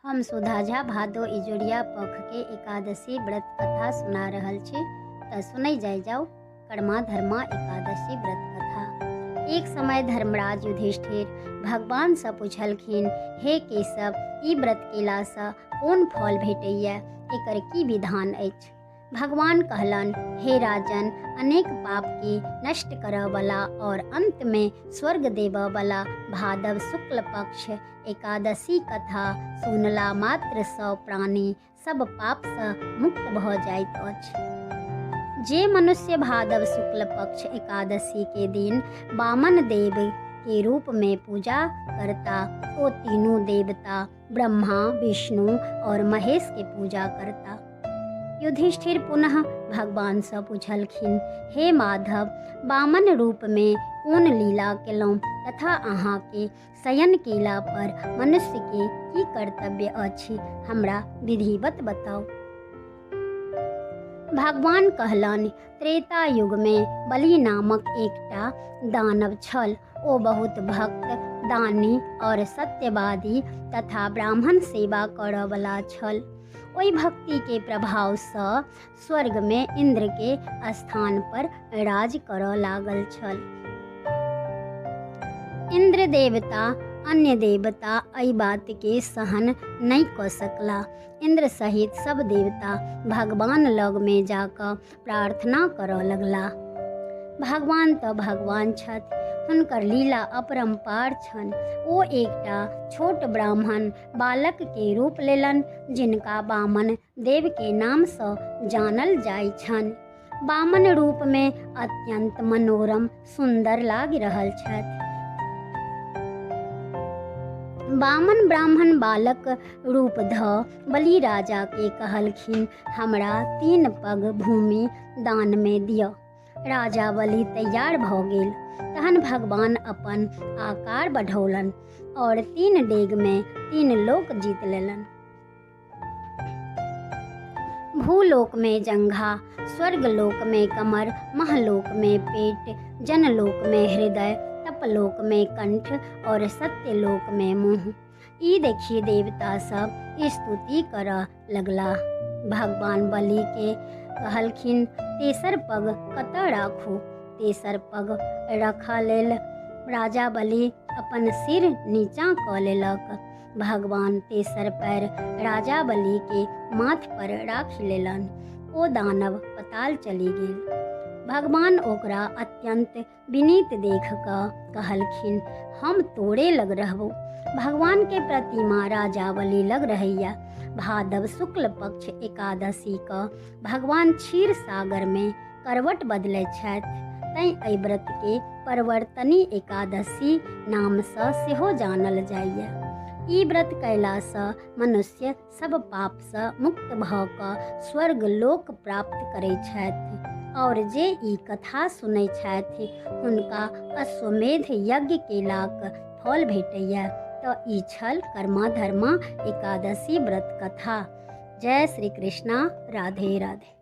हम सुधा झा भादो इजोरिया पख के एकादशी व्रत कथा सुना रहल छी। त सुनै जाओ कर्मा धर्मा एकादशी व्रत कथा। एक समय धर्मराज युधिष्ठिर भगवान से पूछलखिन, हे केशव, ई व्रत केला से कोन फल भेटैया, एकर की विधान अछि? भगवान कहलन, हे राजन, अनेक पाप के नष्ट करऽ वाला और अंत में स्वर्ग देवऽ वाला भादव शुक्ल पक्ष एकादशी कथा सुनला मात्र सौ प्राणी सब पाप से मुक्त भ जाइत अछि। जे मनुष्य भादव शुक्ल पक्ष एकादशी के दिन वामन देव के रूप में पूजा करता, वो तीनों देवता ब्रह्मा, विष्णु और महेश के पूजा करता। युधिष्ठिर पुनः भगवान से पूछलखिन, हे माधव, वामन रूप में कोन लीला केलहुँ तथा अहाँ के शयन केला पर मनुष्य के की कर्तव्य अछि, हमरा विधिवत बताउ। भगवान कहलन, त्रेता युग में बलि नामक एकटा दानव छल। ओ बहुत भक्त, दानी और सत्यवादी तथा ब्राह्मण सेवा करऽ वाला छल। ओई भक्ति के प्रभाव से स्वर्ग में इंद्र के स्थान पर राज करऽ लागल छल। इंद्र देवता अन्य देवता एहि बात के सहन नहीं कर सकला। इंद्र सहित सब देवता भगवान लग में जाकर प्रार्थना करऽ लगला। भगवान तो भगवान छथि, हुनकर लीला अपरंपार छन। ओ एकटा छोट ब्राह्मण बालक के रूप लेलन, जिनका वामन देव के नाम से जानल जाय छन। वामन रूप में अत्यंत मनोरम सुंदर लागि रहल छथि। वामन ब्राह्मण बालक रूप ध बलि राजा के कहलखिन, हमरा 3 पग भूमि दान में दिय। राजा बलि तैयार भ गेल। तहन भगवान अपन आकार बढ़ौलन और 3 डेग में 3 लोक जीत लेलन। भूलोक में जंघा, स्वर्गलोक में कमर, महलोक में पेट, जनलोक में हृदय, तपलोक में कंठ और सत्यलोक में मुंह। ई देखिए देवता सब स्तुति करऽ लगला। भगवान बलि के कहलखिन, तेसर पग कतऽ राखू? तेसर पग रखा लेल राजा बलि अपन सिर नीचा क लेलक। भगवान तेसर पैर राजा बलि के माथ पर राख लेलन। ओ दानव पताल चली गेल। भगवान ओकरा अत्यंत विनीत देख क कहलखिन, हम तोरे लग रहबो। भगवान के प्रतिमा राजा बलि लग रहैया। भादव शुक्ल पक्ष एकादशी क भगवान क्षीर सागर में करवट बदलै छथि। तैं एहि व्रत के परवर्तनी एकादशी नाम से सेहो जानल जाइए। ई व्रत कयला से मनुष्य सब पाप से मुक्त भ क स्वर्ग लोक प्राप्त करै छथि। और जे ई कथा सुनै छथि हुनका अश्वमेध यज्ञ केलाक फल भेटैया। तो ई छल कर्मा धर्मा एकादशी व्रत कथा। जय श्री कृष्णा। राधे राधे।